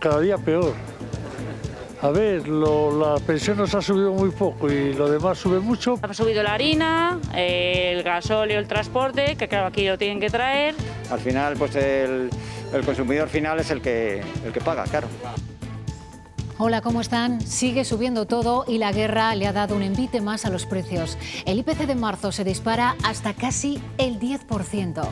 cada día peor. A ver, la pensión nos ha subido muy poco y lo demás sube mucho. Ha subido la harina, el gasóleo, el transporte, que claro, aquí lo tienen que traer. Al final, pues el consumidor final es el que paga, claro. Hola, ¿cómo están? Sigue subiendo todo y la guerra le ha dado un envite más a los precios. El IPC de marzo se dispara hasta casi el 10%.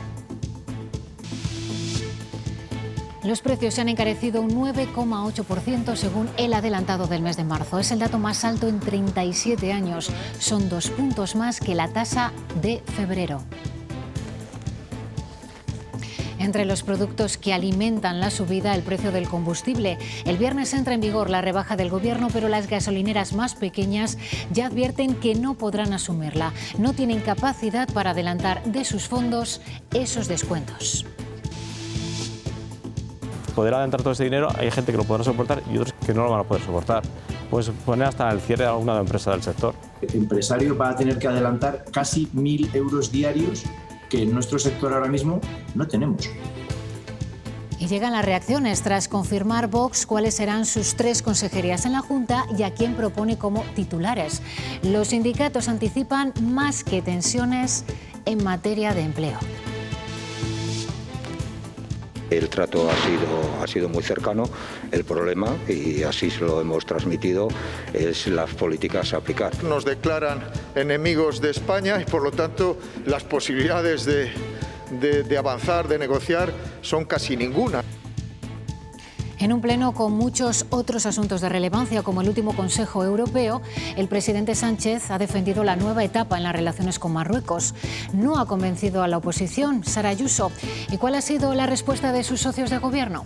Los precios se han encarecido un 9,8% según el adelantado del mes de marzo. Es el dato más alto en 37 años. Son 2 puntos más que la tasa de febrero. Entre los productos que alimentan la subida, el precio del combustible. El viernes entra en vigor la rebaja del Gobierno, pero las gasolineras más pequeñas ya advierten que no podrán asumirla. No tienen capacidad para adelantar de sus fondos esos descuentos. Poder adelantar todo ese dinero, hay gente que lo podrá soportar y otros que no lo van a poder soportar. Puedes poner hasta el cierre de alguna empresa del sector. El empresario va a tener que adelantar casi 1.000 euros diarios que en nuestro sector ahora mismo no tenemos. Y llegan las reacciones tras confirmar Vox cuáles serán sus 3 consejerías en la Junta y a quién propone como titulares. Los sindicatos anticipan más que tensiones en materia de empleo. El trato ha sido muy cercano. El problema, y así se lo hemos transmitido, es las políticas a aplicar. Nos declaran enemigos de España y por lo tanto las posibilidades de avanzar, de negociar, son casi ninguna. En un pleno con muchos otros asuntos de relevancia, como el último Consejo Europeo, el presidente Sánchez ha defendido la nueva etapa en las relaciones con Marruecos. No ha convencido a la oposición, Sara Ayuso. ¿Y cuál ha sido la respuesta de sus socios de gobierno?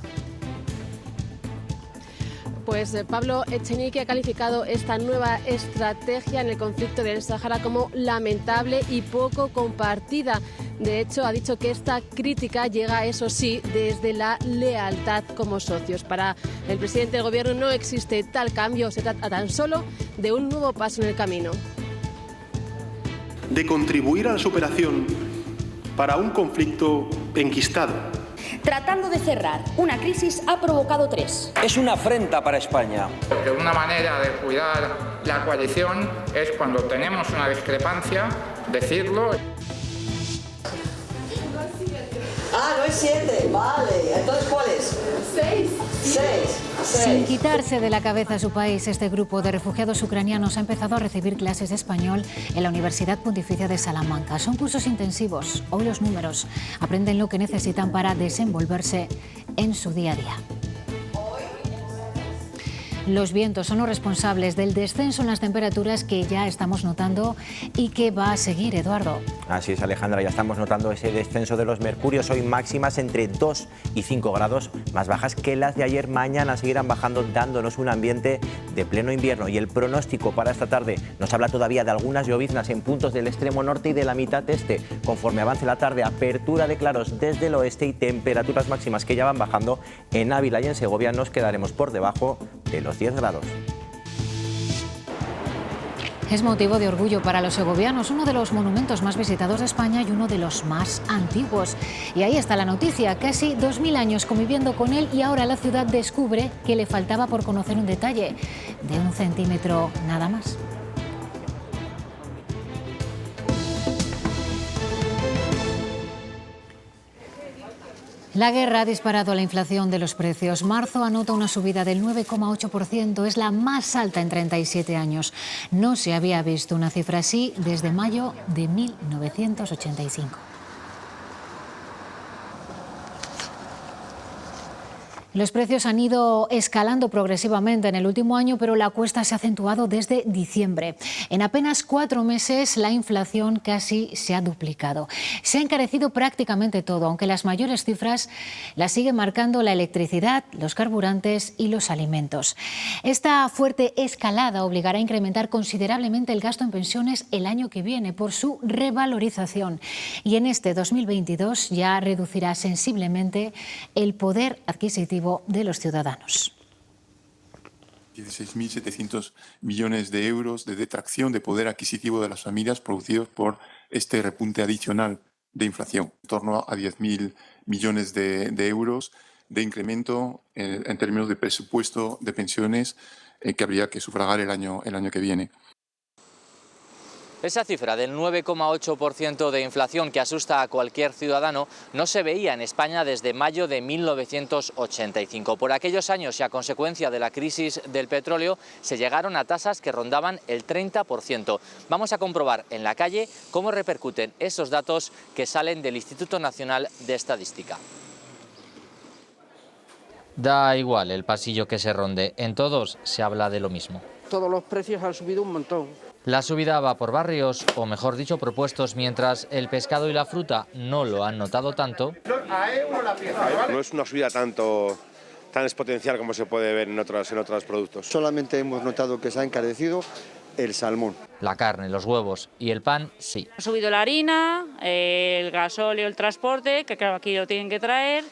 Pues Pablo Echenique ha calificado esta nueva estrategia en el conflicto del Sáhara como lamentable y poco compartida. De hecho, ha dicho que esta crítica llega, eso sí, desde la lealtad como socios. Para el presidente del Gobierno no existe tal cambio, se trata tan solo de un nuevo paso en el camino. De contribuir a la superación para un conflicto enquistado. Tratando de cerrar una crisis ha provocado 3. Es una afrenta para España. Porque una manera de cuidar la coalición es cuando tenemos una discrepancia, decirlo. Ah, no es 7, vale. Entonces, ¿cuál es? 6. 6. Sin quitarse de la cabeza su país, este grupo de refugiados ucranianos ha empezado a recibir clases de español en la Universidad Pontificia de Salamanca. Son cursos intensivos. Hoy los números aprenden lo que necesitan para desenvolverse en su día a día. Los vientos son los responsables del descenso en las temperaturas que ya estamos notando y que va a seguir, Eduardo. Así es, Alejandra, ya estamos notando ese descenso de los mercurios, hoy máximas entre 2 y 5 grados, más bajas que las de ayer. Mañana seguirán bajando, dándonos un ambiente de pleno invierno. Y el pronóstico para esta tarde nos habla todavía de algunas lloviznas en puntos del extremo norte y de la mitad este. Conforme avance la tarde, apertura de claros desde el oeste y temperaturas máximas que ya van bajando. En Ávila y en Segovia nos quedaremos por debajo de los 10 grados. Es motivo de orgullo para los segovianos, uno de los monumentos más visitados de España y uno de los más antiguos. Y ahí está la noticia, casi 2000 años conviviendo con él y ahora la ciudad descubre que le faltaba por conocer un detalle, de 1 centímetro nada más. La guerra ha disparado la inflación de los precios. Marzo anota una subida del 9,8%, es la más alta en 37 años. No se había visto una cifra así desde mayo de 1985. Los precios han ido escalando progresivamente en el último año, pero la cuesta se ha acentuado desde diciembre. En apenas 4 meses la inflación casi se ha duplicado. Se ha encarecido prácticamente todo, aunque las mayores cifras las sigue marcando la electricidad, los carburantes y los alimentos. Esta fuerte escalada obligará a incrementar considerablemente el gasto en pensiones el año que viene por su revalorización. Y en este 2022 ya reducirá sensiblemente el poder adquisitivo de los ciudadanos. 16.700 millones de euros de detracción de poder adquisitivo de las familias producidos por este repunte adicional de inflación. En torno a 10.000 millones de euros de incremento en términos de presupuesto de pensiones que habría que sufragar el año que viene. Esa cifra del 9,8% de inflación que asusta a cualquier ciudadano no se veía en España desde mayo de 1985. Por aquellos años y a consecuencia de la crisis del petróleo se llegaron a tasas que rondaban el 30%. Vamos a comprobar en la calle cómo repercuten esos datos que salen del Instituto Nacional de Estadística. Da igual el pasillo que se ronde, en todos se habla de lo mismo. Todos los precios han subido un montón. La subida va por barrios, o mejor dicho, propuestos, mientras el pescado y la fruta no lo han notado tanto. No es una subida tan exponencial como se puede ver en otros productos. Solamente hemos notado que se ha encarecido el salmón. La carne, los huevos y el pan, sí. Ha subido la harina, el gasóleo, el transporte, que claro, aquí lo tienen que traer,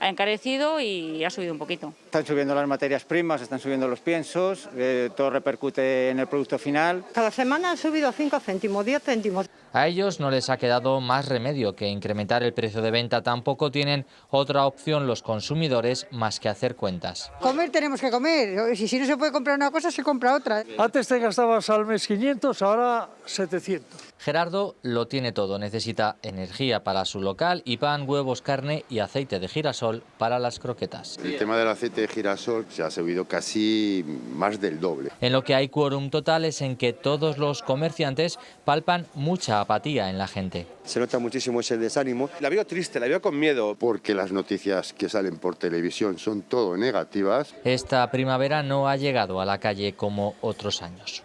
ha encarecido y ha subido un poquito. Están subiendo las materias primas, están subiendo los piensos, todo repercute en el producto final. Cada semana han subido 5 céntimos, 10 céntimos. A ellos no les ha quedado más remedio que incrementar el precio de venta. Tampoco tienen otra opción los consumidores más que hacer cuentas. Comer tenemos que comer, si no se puede comprar una cosa, se compra otra. Antes te gastabas al mes 500, ahora 700. Gerardo lo tiene todo, necesita energía para su local y pan, huevos, carne y aceite de girasol para las croquetas. El tema del aceite de girasol se ha subido casi más del doble. En lo que hay quórum total es en que todos los comerciantes palpan mucha apatía en la gente. Se nota muchísimo ese desánimo. La veo triste, la veo con miedo. Porque las noticias que salen por televisión son todo negativas. Esta primavera no ha llegado a la calle como otros años.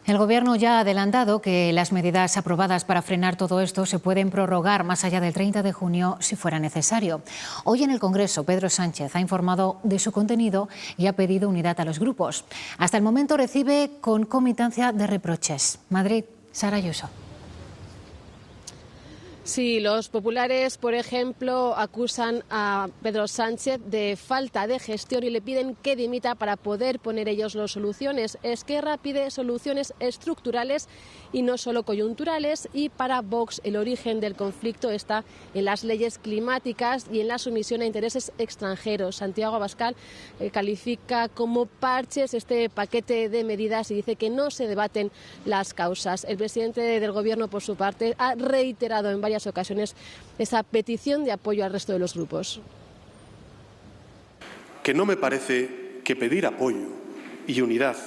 El Gobierno ya ha adelantado que las medidas aprobadas para frenar todo esto se pueden prorrogar más allá del 30 de junio si fuera necesario. Hoy en el Congreso, Pedro Sánchez ha informado de su contenido y ha pedido unidad a los grupos. Hasta el momento recibe concomitancia de reproches. Madrid, Sara Ayuso. Sí, los populares, por ejemplo, acusan a Pedro Sánchez de falta de gestión y le piden que dimita para poder poner ellos las soluciones. Esquerra pide soluciones estructurales y no solo coyunturales, y para Vox el origen del conflicto está en las leyes climáticas y en la sumisión a intereses extranjeros. Santiago Abascal califica como parches este paquete de medidas y dice que no se debaten las causas. El presidente del Gobierno, por su parte, ha reiterado en varias ocasiones esa petición de apoyo al resto de los grupos. Que no me parece que pedir apoyo y unidad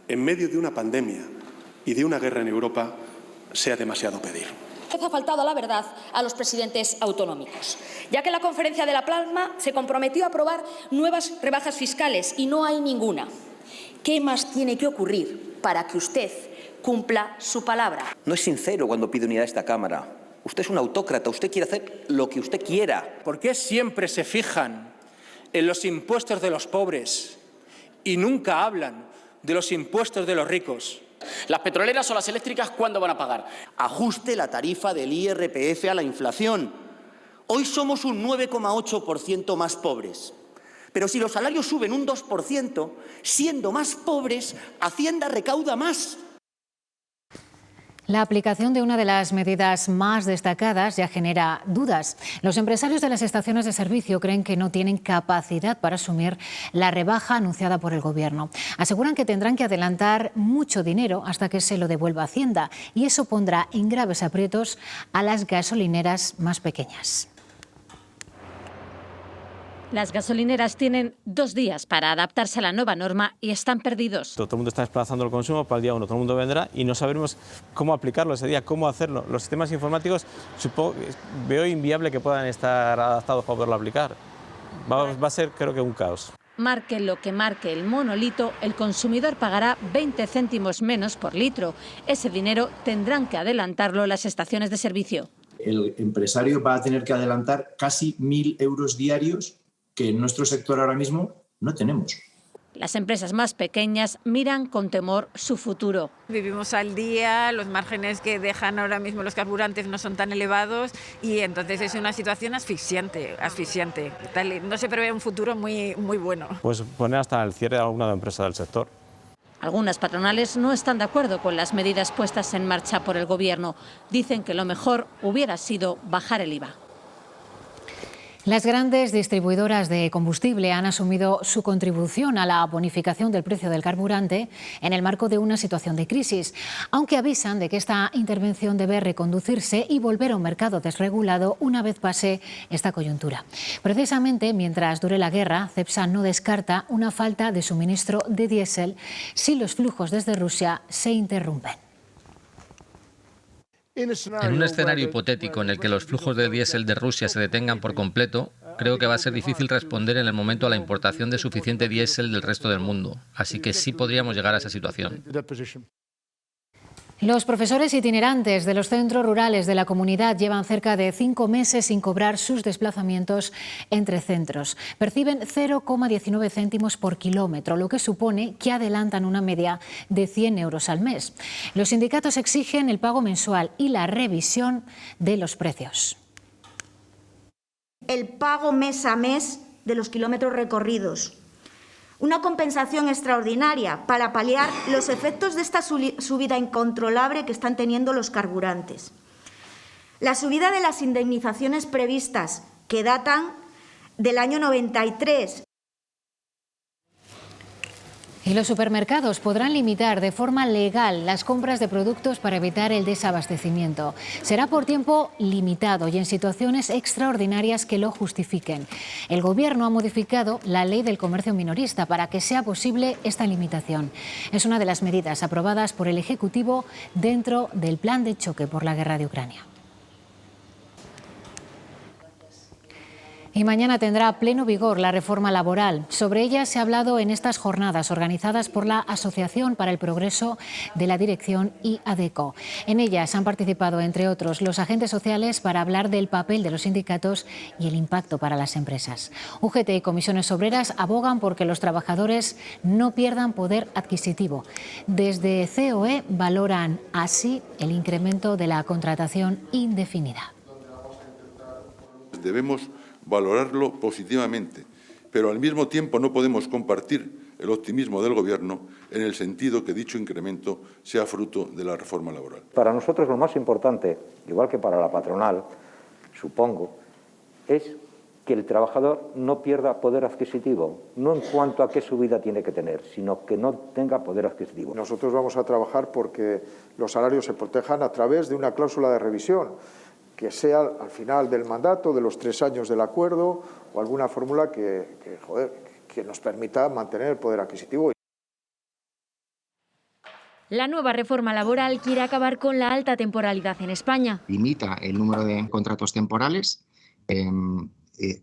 en medio de una pandemia y de una guerra en Europa sea demasiado pedir. Ha faltado a la verdad a los presidentes autonómicos, ya que en la conferencia de La Palma se comprometió a aprobar nuevas rebajas fiscales y no hay ninguna. ¿Qué más tiene que ocurrir para que usted cumpla su palabra? No es sincero cuando pide unidad a esta Cámara. Usted es un autócrata, usted quiere hacer lo que usted quiera. ¿Por qué siempre se fijan en los impuestos de los pobres y nunca hablan de los impuestos de los ricos? ¿Las petroleras o las eléctricas cuándo van a pagar? Ajuste la tarifa del IRPF a la inflación. Hoy somos un 9,8% más pobres. Pero si los salarios suben un 2%, siendo más pobres, Hacienda recauda más. La aplicación de una de las medidas más destacadas ya genera dudas. Los empresarios de las estaciones de servicio creen que no tienen capacidad para asumir la rebaja anunciada por el Gobierno. Aseguran que tendrán que adelantar mucho dinero hasta que se lo devuelva Hacienda, y eso pondrá en graves aprietos a las gasolineras más pequeñas. Las gasolineras tienen 2 días para adaptarse a la nueva norma y están perdidos. Todo el mundo está desplazando el consumo para el día 1, todo el mundo vendrá y no sabremos cómo aplicarlo ese día, cómo hacerlo. Los sistemas informáticos veo inviable que puedan estar adaptados para poderlo aplicar. Va a ser, creo que, un caos. Marque lo que marque el monolito, el consumidor pagará 20 céntimos menos por litro. Ese dinero tendrán que adelantarlo las estaciones de servicio. El empresario va a tener que adelantar casi 1.000 euros diarios que en nuestro sector ahora mismo no tenemos. Las empresas más pequeñas miran con temor su futuro. Vivimos al día, los márgenes que dejan ahora mismo los carburantes no son tan elevados y entonces es una situación asfixiante. No se prevé un futuro muy bueno. Pues poner hasta el cierre de alguna empresa del sector. Algunas patronales no están de acuerdo con las medidas puestas en marcha por el Gobierno. Dicen que lo mejor hubiera sido bajar el IVA. Las grandes distribuidoras de combustible han asumido su contribución a la bonificación del precio del carburante en el marco de una situación de crisis, aunque avisan de que esta intervención debe reconducirse y volver a un mercado desregulado una vez pase esta coyuntura. Precisamente mientras dure la guerra, Cepsa no descarta una falta de suministro de diésel si los flujos desde Rusia se interrumpen. En un escenario hipotético en el que los flujos de diésel de Rusia se detengan por completo, creo que va a ser difícil responder en el momento a la importación de suficiente diésel del resto del mundo, así que sí podríamos llegar a esa situación. Los profesores itinerantes de los centros rurales de la comunidad llevan cerca de 5 meses sin cobrar sus desplazamientos entre centros. Perciben 0,19 céntimos por kilómetro, lo que supone que adelantan una media de 100 euros al mes. Los sindicatos exigen el pago mensual y la revisión de los precios. El pago mes a mes de los kilómetros recorridos. Una compensación extraordinaria para paliar los efectos de esta subida incontrolable que están teniendo los carburantes. La subida de las indemnizaciones previstas, que datan del año 93. Y los supermercados podrán limitar de forma legal las compras de productos para evitar el desabastecimiento. Será por tiempo limitado y en situaciones extraordinarias que lo justifiquen. El Gobierno ha modificado la ley del comercio minorista para que sea posible esta limitación. Es una de las medidas aprobadas por el Ejecutivo dentro del plan de choque por la guerra de Ucrania. Y mañana tendrá pleno vigor la reforma laboral. Sobre ella se ha hablado en estas jornadas organizadas por la Asociación para el Progreso de la Dirección y ADECO. En ellas han participado, entre otros, los agentes sociales para hablar del papel de los sindicatos y el impacto para las empresas. UGT y comisiones obreras abogan porque los trabajadores no pierdan poder adquisitivo. Desde COE valoran así el incremento de la contratación indefinida. Debemos valorarlo positivamente, pero al mismo tiempo no podemos compartir el optimismo del Gobierno en el sentido que dicho incremento sea fruto de la reforma laboral. Para nosotros lo más importante, igual que para la patronal, supongo, es que el trabajador no pierda poder adquisitivo, no en cuanto a qué subida tiene que tener, sino que no tenga poder adquisitivo. Nosotros vamos a trabajar porque los salarios se protejan a través de una cláusula de revisión, que sea al final del mandato, de los 3 años del acuerdo, o alguna fórmula que nos permita mantener el poder adquisitivo. La nueva reforma laboral quiere acabar con la alta temporalidad en España. Limita el número de contratos temporales,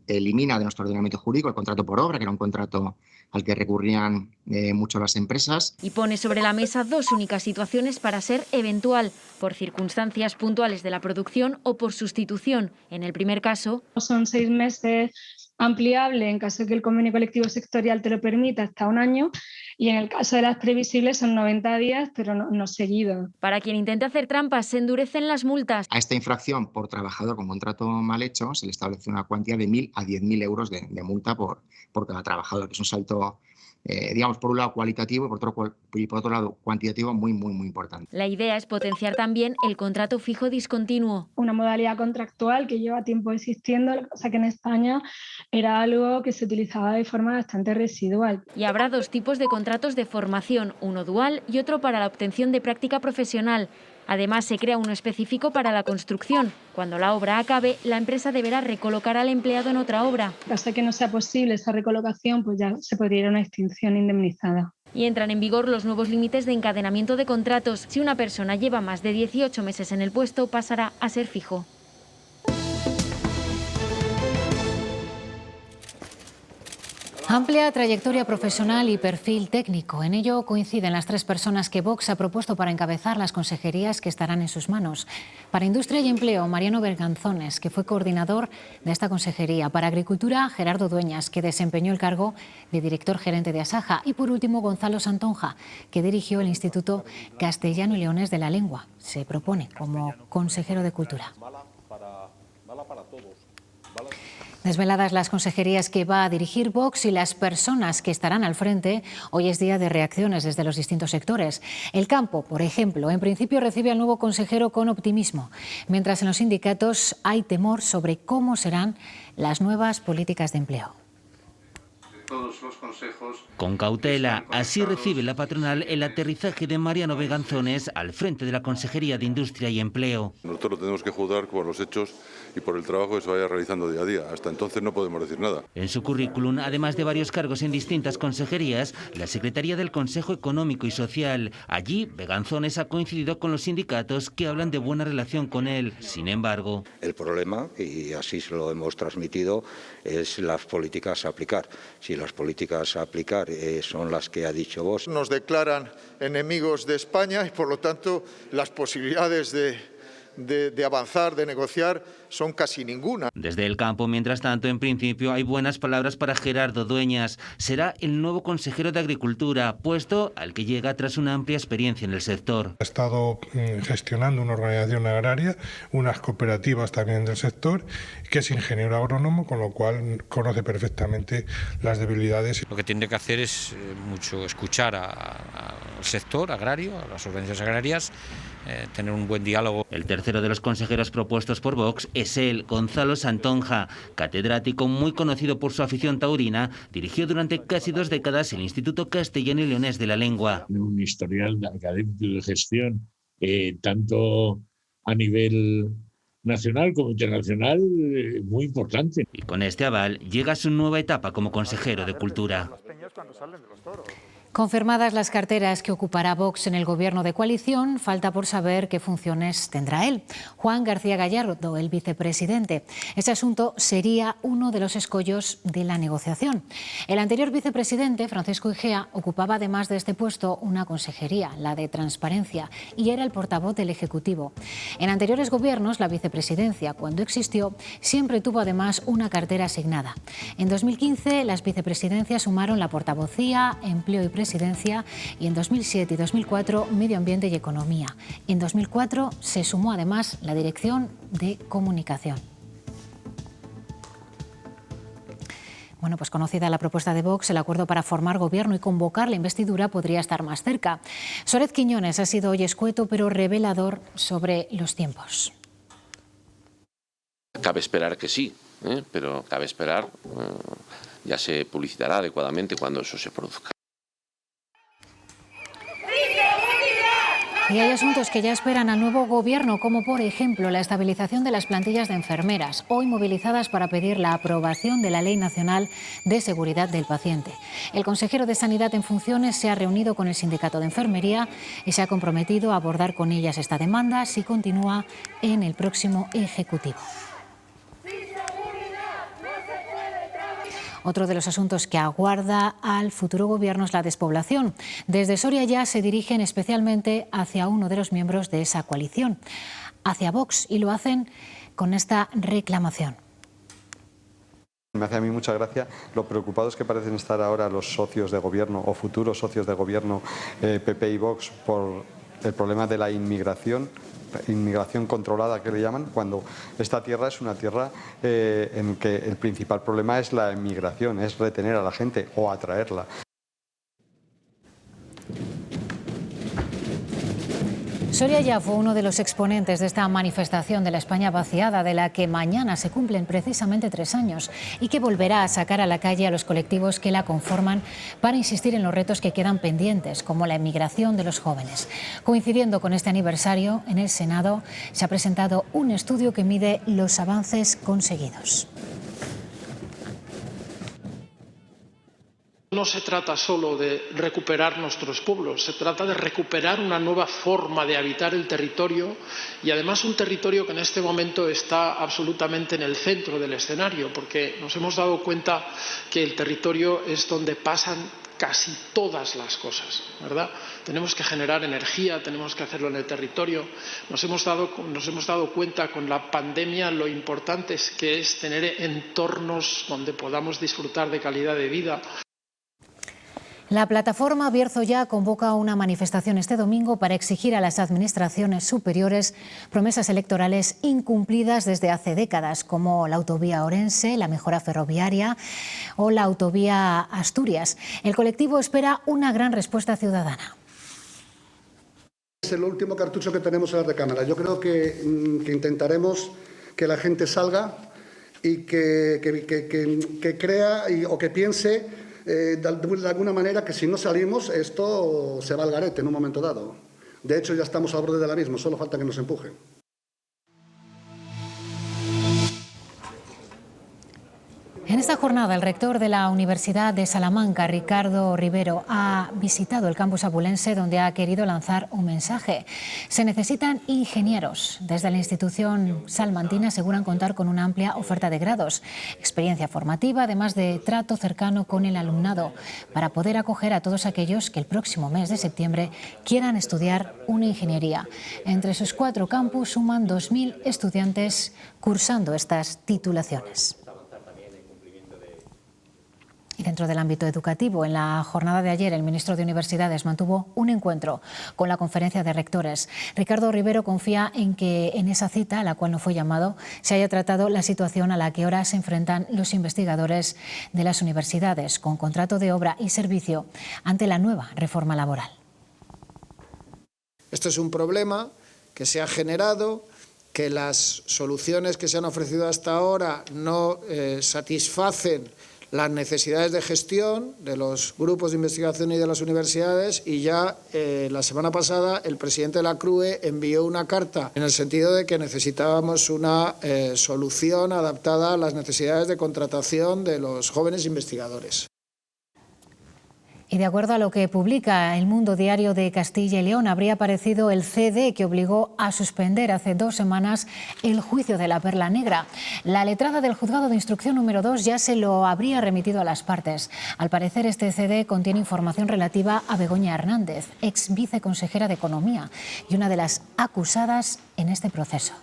elimina de nuestro ordenamiento jurídico el contrato por obra, que era un contrato al que recurrían mucho las empresas. Y pone sobre la mesa 2 únicas situaciones para ser eventual, por circunstancias puntuales de la producción o por sustitución. En el primer caso, son 6 meses, ampliable en caso de que el convenio colectivo sectorial te lo permita hasta 1 año, y en el caso de las previsibles son 90 días, pero no seguidos. Para quien intente hacer trampas, se endurecen las multas. A esta infracción por trabajador con contrato mal hecho se le establece una cuantía de 1.000 a 10.000 euros de multa por cada trabajador, que es un salto, digamos, por un lado cualitativo y por otro lado cuantitativo muy importante. La idea es potenciar también el contrato fijo discontinuo. Una modalidad contractual que lleva tiempo existiendo, o sea que en España era algo que se utilizaba de forma bastante residual. Y habrá 2 tipos de contratos de formación, uno dual y otro para la obtención de práctica profesional. Además, se crea uno específico para la construcción. Cuando la obra acabe, la empresa deberá recolocar al empleado en otra obra. Hasta que no sea posible esa recolocación, pues ya se podría ir a una extinción indemnizada. Y entran en vigor los nuevos límites de encadenamiento de contratos. Si una persona lleva más de 18 meses en el puesto, pasará a ser fijo. Amplia trayectoria profesional y perfil técnico. En ello coinciden las 3 personas que Vox ha propuesto para encabezar las consejerías que estarán en sus manos. Para Industria y Empleo, Mariano Berganzones, que fue coordinador de esta consejería. Para Agricultura, Gerardo Dueñas, que desempeñó el cargo de director gerente de Asaja. Y por último, Gonzalo Santonja, que dirigió el Instituto Castellano y Leonés de la Lengua. Se propone como consejero de Cultura. Desveladas las consejerías que va a dirigir Vox y las personas que estarán al frente, hoy es día de reacciones desde los distintos sectores. El campo, por ejemplo, en principio recibe al nuevo consejero con optimismo, mientras en los sindicatos hay temor sobre cómo serán las nuevas políticas de empleo. Todos los consejos. Con cautela, así recibe la patronal el aterrizaje de Mariano Beganzones al frente de la Consejería de Industria y Empleo. Nosotros lo tenemos que juzgar por los hechos y por el trabajo que se vaya realizando día a día. Hasta entonces no podemos decir nada. En su currículum, además de varios cargos en distintas consejerías, la Secretaría del Consejo Económico y Social. Allí, Beganzones ha coincidido con los sindicatos que hablan de buena relación con él. Sin embargo, el problema, y así se lo hemos transmitido, es las políticas a aplicar. Si las políticas a aplicar son las que ha dicho Vox. Nos declaran enemigos de España y, por lo tanto, las posibilidades de avanzar, de negociar, son casi ninguna. Desde el campo, mientras tanto, en principio hay buenas palabras para Gerardo Dueñas. Será el nuevo consejero de Agricultura, puesto al que llega tras una amplia experiencia en el sector. Ha estado gestionando una organización agraria, unas cooperativas también del sector, que es ingeniero agrónomo, con lo cual conoce perfectamente las debilidades. Lo que tiene que hacer es mucho escuchar al sector agrario, a las organizaciones agrarias, tener un buen diálogo. El tercero de los consejeros propuestos por Vox es él, Gonzalo Santonja, catedrático muy conocido por su afición taurina. Dirigió durante casi 2 décadas el Instituto Castellano y Leonés de la Lengua. Un historial académico de gestión, tanto a nivel nacional como internacional, muy importante. Y con este aval llega su nueva etapa como consejero de Cultura. Confirmadas las carteras que ocupará Vox en el gobierno de coalición, falta por saber qué funciones tendrá él. Juan García Gallardo, el vicepresidente. Ese asunto sería uno de los escollos de la negociación. El anterior vicepresidente, Francisco Igea, ocupaba además de este puesto una consejería, la de Transparencia, y era el portavoz del Ejecutivo. En anteriores gobiernos, la vicepresidencia, cuando existió, siempre tuvo además una cartera asignada. En 2015, las vicepresidencias sumaron la portavocía, Empleo y Presidencia, y en 2007 y 2004 Medio Ambiente y Economía. En 2004 se sumó además la Dirección de Comunicación. Bueno, pues conocida la propuesta de Vox, el acuerdo para formar gobierno y convocar la investidura podría estar más cerca. Suárez Quiñones ha sido hoy escueto pero revelador sobre los tiempos. Cabe esperar que sí, pero cabe esperar, ya se publicitará adecuadamente cuando eso se produzca. Y hay asuntos que ya esperan al nuevo gobierno, como por ejemplo la estabilización de las plantillas de enfermeras, hoy movilizadas para pedir la aprobación de la Ley Nacional de Seguridad del Paciente. El consejero de Sanidad en funciones se ha reunido con el sindicato de enfermería y se ha comprometido a abordar con ellas esta demanda si continúa en el próximo Ejecutivo. Otro de los asuntos que aguarda al futuro gobierno es la despoblación. Desde Soria ya se dirigen especialmente hacia uno de los miembros de esa coalición, hacia Vox, y lo hacen con esta reclamación. Me hace a mí mucha gracia lo preocupados que parecen estar ahora los socios de gobierno o futuros socios de gobierno PP y Vox por el problema de la inmigración controlada que le llaman, cuando esta tierra es una tierra en que el principal problema es la inmigración, es retener a la gente o atraerla. Soria ya fue uno de los exponentes de esta manifestación de la España vaciada, de la que mañana se cumplen precisamente 3 años y que volverá a sacar a la calle a los colectivos que la conforman para insistir en los retos que quedan pendientes, como la emigración de los jóvenes. Coincidiendo con este aniversario, en el Senado se ha presentado un estudio que mide los avances conseguidos. No se trata solo de recuperar nuestros pueblos, se trata de recuperar una nueva forma de habitar el territorio y además un territorio que en este momento está absolutamente en el centro del escenario, porque nos hemos dado cuenta que el territorio es donde pasan casi todas las cosas, ¿verdad? Tenemos que generar energía, tenemos que hacerlo en el territorio. Nos hemos dado cuenta con la pandemia lo importante que es tener entornos donde podamos disfrutar de calidad de vida. La plataforma Bierzo Ya convoca una manifestación este domingo para exigir a las administraciones superiores promesas electorales incumplidas desde hace décadas, como la autovía Orense, la mejora ferroviaria o la autovía Asturias. El colectivo espera una gran respuesta ciudadana. Es el último cartucho que tenemos en la recámara. Yo creo que intentaremos que la gente salga y que crea o que piense de alguna manera que si no salimos esto se va al garete en un momento dado. De hecho ya estamos al borde del abismo, solo falta que nos empujen. En esta jornada, el rector de la Universidad de Salamanca, Ricardo Rivero, ha visitado el campus abulense, donde ha querido lanzar un mensaje. Se necesitan ingenieros. Desde la institución salmantina aseguran contar con una amplia oferta de grados, experiencia formativa, además de trato cercano con el alumnado, para poder acoger a todos aquellos que el próximo mes de septiembre quieran estudiar una ingeniería. Entre sus 4 campus suman 2.000 estudiantes cursando estas titulaciones. Y dentro del ámbito educativo, en la jornada de ayer, el ministro de Universidades mantuvo un encuentro con la conferencia de rectores. Ricardo Rivero confía en que en esa cita, a la cual no fue llamado, se haya tratado la situación a la que ahora se enfrentan los investigadores de las universidades, con contrato de obra y servicio, ante la nueva reforma laboral. Esto es un problema que se ha generado, que las soluciones que se han ofrecido hasta ahora no satisfacen las necesidades de gestión de los grupos de investigación y de las universidades, y ya la semana pasada el presidente de la CRUE envió una carta en el sentido de que necesitábamos una solución adaptada a las necesidades de contratación de los jóvenes investigadores. Y de acuerdo a lo que publica El Mundo Diario de Castilla y León, habría aparecido el CD que obligó a suspender hace 2 semanas el juicio de la Perla Negra. La letrada del Juzgado de Instrucción número 2 ya se lo habría remitido a las partes. Al parecer, este CD contiene información relativa a Begoña Hernández, ex viceconsejera de Economía y una de las acusadas en este proceso.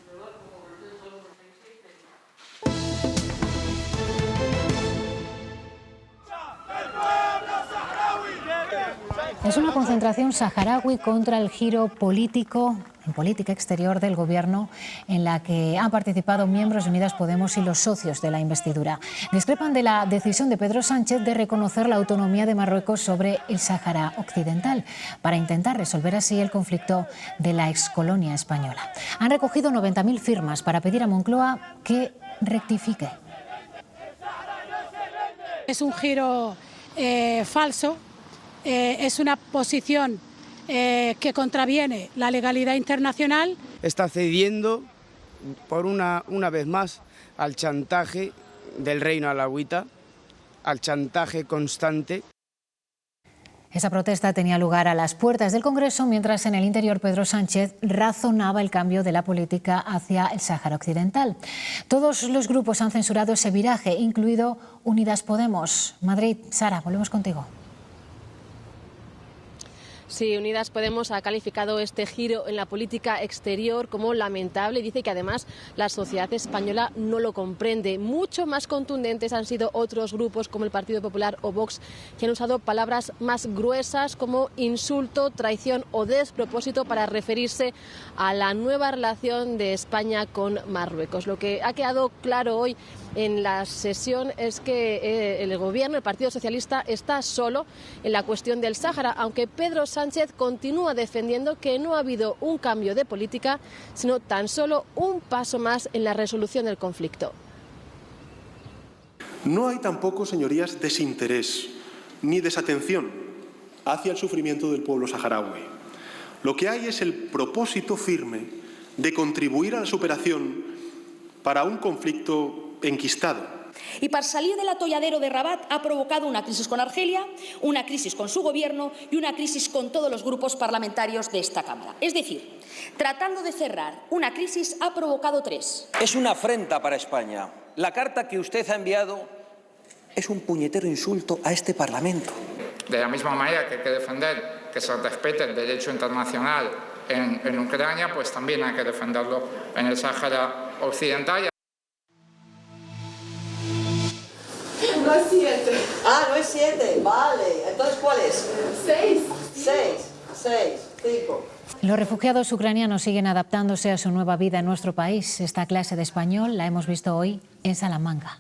Es una concentración saharaui contra el giro político en política exterior del Gobierno, en la que han participado miembros de Unidas Podemos y los socios de la investidura. Discrepan de la decisión de Pedro Sánchez de reconocer la autonomía de Marruecos sobre el Sáhara Occidental, para intentar resolver así el conflicto de la excolonia española. Han recogido 90.000 firmas para pedir a Moncloa que rectifique. Es un giro falso. Es una posición que contraviene la legalidad internacional. Está cediendo por una vez más al chantaje del reino alauita, al chantaje constante. Esa protesta tenía lugar a las puertas del Congreso, mientras en el interior Pedro Sánchez razonaba el cambio de la política hacia el Sáhara Occidental. Todos los grupos han censurado ese viraje, incluido Unidas Podemos. Madrid, Sara, volvemos contigo. Sí, Unidas Podemos ha calificado este giro en la política exterior como lamentable y dice que además la sociedad española no lo comprende. Mucho más contundentes han sido otros grupos como el Partido Popular o Vox, que han usado palabras más gruesas como insulto, traición o despropósito para referirse a la nueva relación de España con Marruecos. Lo que ha quedado claro hoy en la sesión es que el Gobierno, el Partido Socialista, está solo en la cuestión del Sáhara, aunque Pedro Sánchez continúa defendiendo que no ha habido un cambio de política, sino tan solo un paso más en la resolución del conflicto. No hay tampoco, señorías, desinterés ni desatención hacia el sufrimiento del pueblo saharaui. Lo que hay es el propósito firme de contribuir a la superación para un conflicto enquistado. Y para salir del atolladero de Rabat ha provocado una crisis con Argelia, una crisis con su gobierno y una crisis con todos los grupos parlamentarios de esta Cámara. Es decir, tratando de cerrar una crisis ha provocado 3. Es una afrenta para España. La carta que usted ha enviado es un puñetero insulto a este Parlamento. De la misma manera que hay que defender que se respete el derecho internacional en Ucrania, pues también hay que defenderlo en el Sáhara Occidental. Las 7. Ah, no es 7, vale. Entonces, ¿cuál es? 6. 5. Los refugiados ucranianos siguen adaptándose a su nueva vida en nuestro país. Esta clase de español la hemos visto hoy en Salamanca.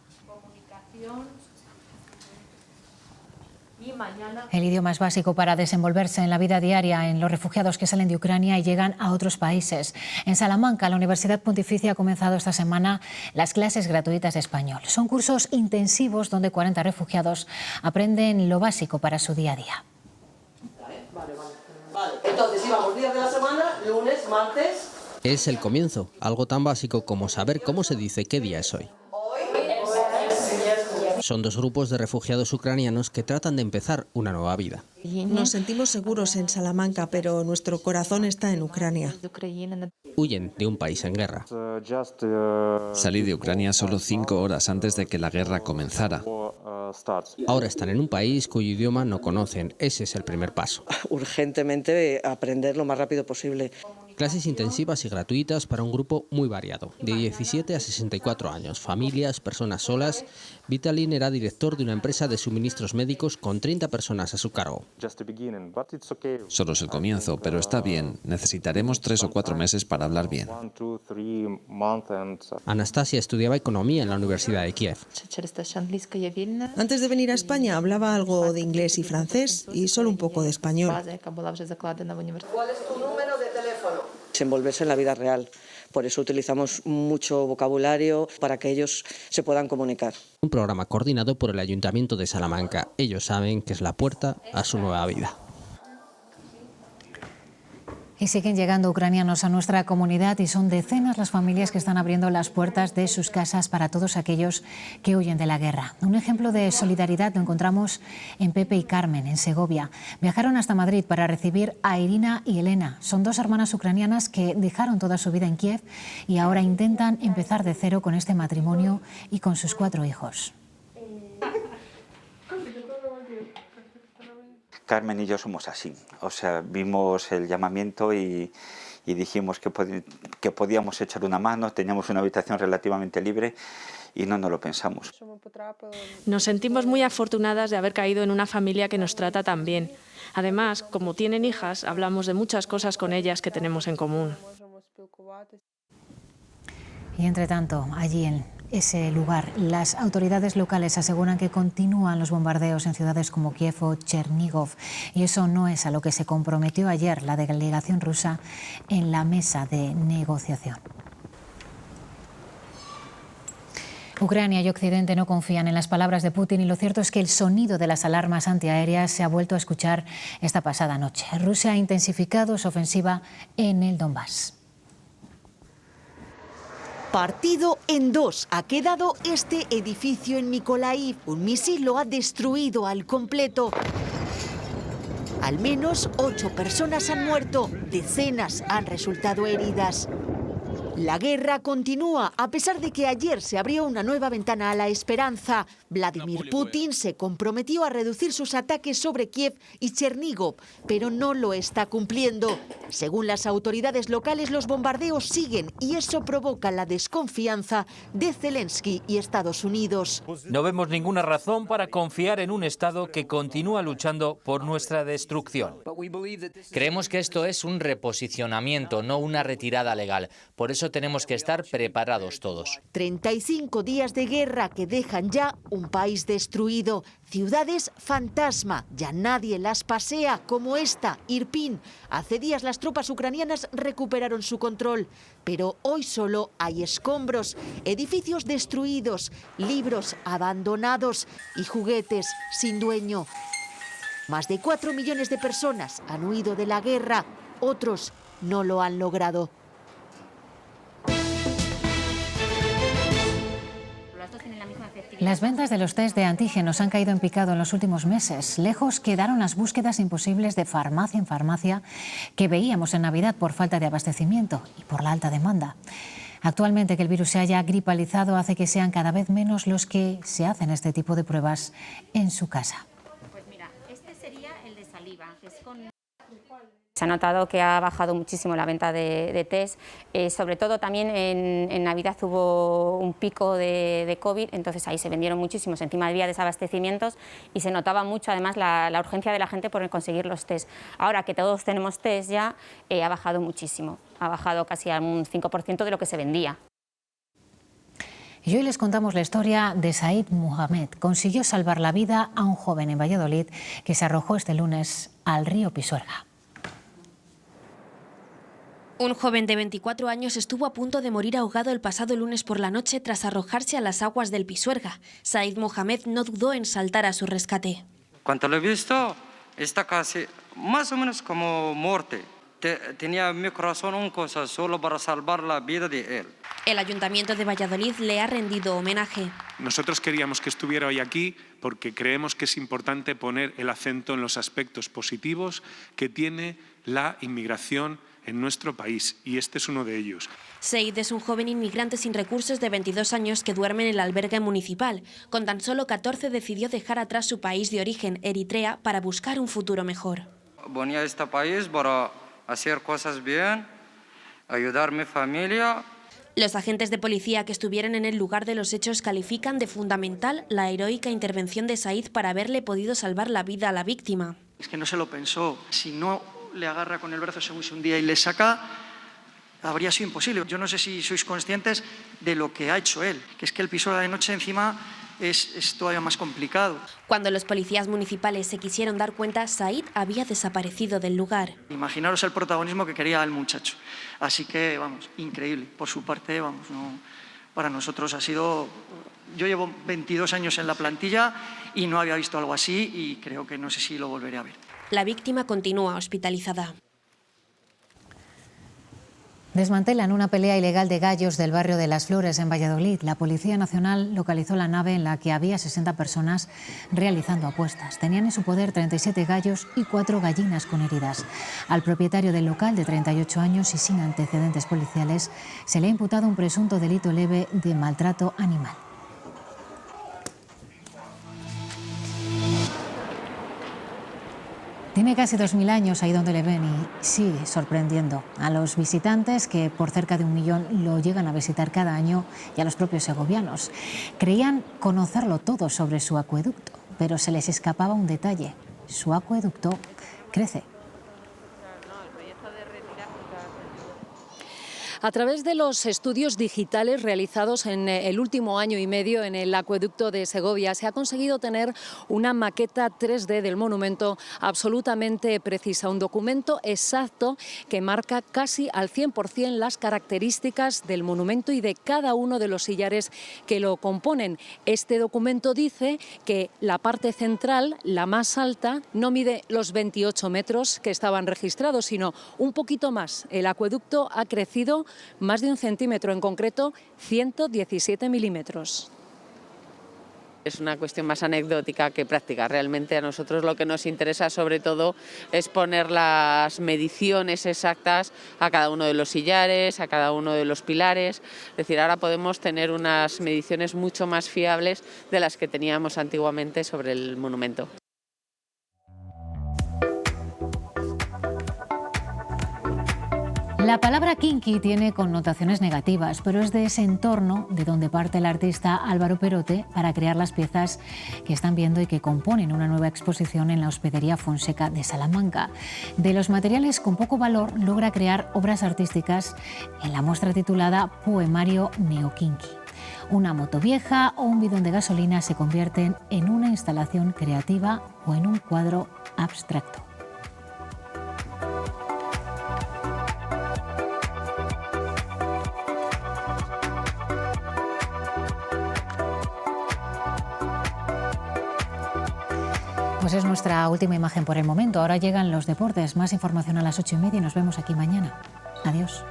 El idioma es básico para desenvolverse en la vida diaria en los refugiados que salen de Ucrania y llegan a otros países. En Salamanca, la Universidad Pontificia ha comenzado esta semana las clases gratuitas de español. Son cursos intensivos donde 40 refugiados aprenden lo básico para su día a día. Vale, entonces íbamos días de la semana, lunes, martes. Es el comienzo, algo tan básico como saber cómo se dice qué día es hoy. Son dos grupos de refugiados ucranianos que tratan de empezar una nueva vida. Nos sentimos seguros en Salamanca, pero nuestro corazón está en Ucrania. Huyen de un país en guerra. Salí de Ucrania solo 5 horas antes de que la guerra comenzara. Ahora están en un país cuyo idioma no conocen. Ese es el primer paso. Urgentemente aprender lo más rápido posible. Clases intensivas y gratuitas para un grupo muy variado, de 17 a 64 años, familias, personas solas. Vitalin era director de una empresa de suministros médicos con 30 personas a su cargo. Solo es el comienzo, pero está bien. Necesitaremos 3 o 4 meses para hablar bien. Anastasia estudiaba economía en la Universidad de Kiev. Antes de venir a España hablaba algo de inglés y francés y solo un poco de español. ¿Cuál es tu número de teléfono? Desenvolverse en la vida real. Por eso utilizamos mucho vocabulario para que ellos se puedan comunicar. Un programa coordinado por el Ayuntamiento de Salamanca. Ellos saben que es la puerta a su nueva vida. Y siguen llegando ucranianos a nuestra comunidad y son decenas las familias que están abriendo las puertas de sus casas para todos aquellos que huyen de la guerra. Un ejemplo de solidaridad lo encontramos en Pepe y Carmen, en Segovia. Viajaron hasta Madrid para recibir a Irina y Elena. Son dos hermanas ucranianas que dejaron toda su vida en Kiev y ahora intentan empezar de cero con este matrimonio y con sus 4 hijos. Carmen y yo somos así, o sea, vimos el llamamiento y dijimos que podíamos echar una mano, teníamos una habitación relativamente libre y no nos lo pensamos. Nos sentimos muy afortunadas de haber caído en una familia que nos trata tan bien. Además, como tienen hijas, hablamos de muchas cosas con ellas que tenemos en común. Y entre tanto, allí en ese lugar, las autoridades locales aseguran que continúan los bombardeos en ciudades como Kiev o Chernigov. Y eso no es a lo que se comprometió ayer la delegación rusa en la mesa de negociación. Ucrania y Occidente no confían en las palabras de Putin y lo cierto es que el sonido de las alarmas antiaéreas se ha vuelto a escuchar esta pasada noche. Rusia ha intensificado su ofensiva en el Donbass. Partido en dos ha quedado este edificio en Mykolaiv. Un misil lo ha destruido al completo. Al menos 8 personas han muerto, decenas han resultado heridas. La guerra continúa, a pesar de que ayer se abrió una nueva ventana a la esperanza. Vladimir Putin se comprometió a reducir sus ataques sobre Kiev y Chernigov, pero no lo está cumpliendo. Según las autoridades locales, los bombardeos siguen y eso provoca la desconfianza de Zelensky y Estados Unidos. No vemos ninguna razón para confiar en un Estado que continúa luchando por nuestra destrucción. Creemos que esto es un reposicionamiento, no una retirada legal. Por eso tenemos que estar preparados todos. 35 días de guerra que dejan ya un país destruido. Ciudades fantasma, ya nadie las pasea, como esta, Irpin. Hace días las tropas ucranianas recuperaron su control, pero hoy solo hay escombros, edificios destruidos, libros abandonados y juguetes sin dueño. Más de 4 millones de personas han huido de la guerra, otros no lo han logrado. Las ventas de los test de antígenos han caído en picado en los últimos meses. Lejos quedaron las búsquedas imposibles de farmacia en farmacia que veíamos en Navidad por falta de abastecimiento y por la alta demanda. Actualmente que el virus se haya gripalizado hace que sean cada vez menos los que se hacen este tipo de pruebas en su casa. Pues mira, este sería el de saliva, que es con... Se ha notado que ha bajado muchísimo la venta de test, sobre todo también en Navidad hubo un pico de COVID, entonces ahí se vendieron muchísimos, encima había desabastecimientos y se notaba mucho además la urgencia de la gente por conseguir los test. Ahora que todos tenemos test ya, ha bajado muchísimo, ha bajado casi a un 5% de lo que se vendía. Y hoy les contamos la historia de Said Mohamed. Consiguió salvar la vida a un joven en Valladolid que se arrojó este lunes al río Pisuerga. Un joven de 24 años estuvo a punto de morir ahogado el pasado lunes por la noche tras arrojarse a las aguas del Pisuerga. Said Mohamed no dudó en saltar a su rescate. Cuando lo he visto, está casi más o menos como muerte. Tenía en mi corazón una cosa solo para salvar la vida de él. El Ayuntamiento de Valladolid le ha rendido homenaje. Nosotros queríamos que estuviera hoy aquí porque creemos que es importante poner el acento en los aspectos positivos que tiene la inmigración en nuestro país, y este es uno de ellos. Said es un joven inmigrante sin recursos de 22 años que duerme en el albergue municipal. Con tan solo 14 decidió dejar atrás su país de origen, Eritrea, para buscar un futuro mejor. Venía a este país para hacer cosas bien, ayudar a mi familia. Los agentes de policía que estuvieron en el lugar de los hechos califican de fundamental la heroica intervención de Said para haberle podido salvar la vida a la víctima. Es que no se lo pensó. Si no le agarra con el brazo según se hundía y le saca, habría sido imposible. Yo no sé si sois conscientes de lo que ha hecho él, que es que el Pisuerga de noche encima es todavía más complicado. Cuando los policías municipales se quisieron dar cuenta, Said había desaparecido del lugar. Imaginaros el protagonismo que quería el muchacho. Así que, vamos, increíble. Por su parte, vamos, no, para nosotros ha sido... Yo llevo 22 años en la plantilla y no había visto algo así y creo que no sé si lo volveré a ver. La víctima continúa hospitalizada. Desmantelan una pelea ilegal de gallos del barrio de Las Flores, en Valladolid. La Policía Nacional localizó la nave en la que había 60 personas realizando apuestas. Tenían en su poder 37 gallos y 4 gallinas con heridas. Al propietario del local, de 38 años y sin antecedentes policiales, se le ha imputado un presunto delito leve de maltrato animal. Tiene casi 2000 años ahí donde le ven y sigue sorprendiendo a los visitantes, que por cerca de 1 millón lo llegan a visitar cada año, y a los propios segovianos. Creían conocerlo todo sobre su acueducto, pero se les escapaba un detalle. Su acueducto crece. A través de los estudios digitales realizados en el último año y medio en el acueducto de Segovia, se ha conseguido tener una maqueta 3D del monumento absolutamente precisa, un documento exacto que marca casi al 100% las características del monumento y de cada uno de los sillares que lo componen. Este documento dice que la parte central, la más alta, no mide los 28 metros que estaban registrados, sino un poquito más. El acueducto ha crecido más de 1 centímetro, en concreto 117 milímetros. Es una cuestión más anecdótica que práctica. Realmente a nosotros lo que nos interesa sobre todo es poner las mediciones exactas a cada uno de los sillares, a cada uno de los pilares. Es decir, ahora podemos tener unas mediciones mucho más fiables de las que teníamos antiguamente sobre el monumento. La palabra kinky tiene connotaciones negativas, pero es de ese entorno de donde parte el artista Álvaro Perote para crear las piezas que están viendo y que componen una nueva exposición en la Hospedería Fonseca de Salamanca. De los materiales con poco valor logra crear obras artísticas en la muestra titulada Poemario Neokinky. Una moto vieja o un bidón de gasolina se convierten en una instalación creativa o en un cuadro abstracto. Pues es nuestra última imagen por el momento. Ahora llegan los deportes. Más información a las 8:30 y nos vemos aquí mañana. Adiós.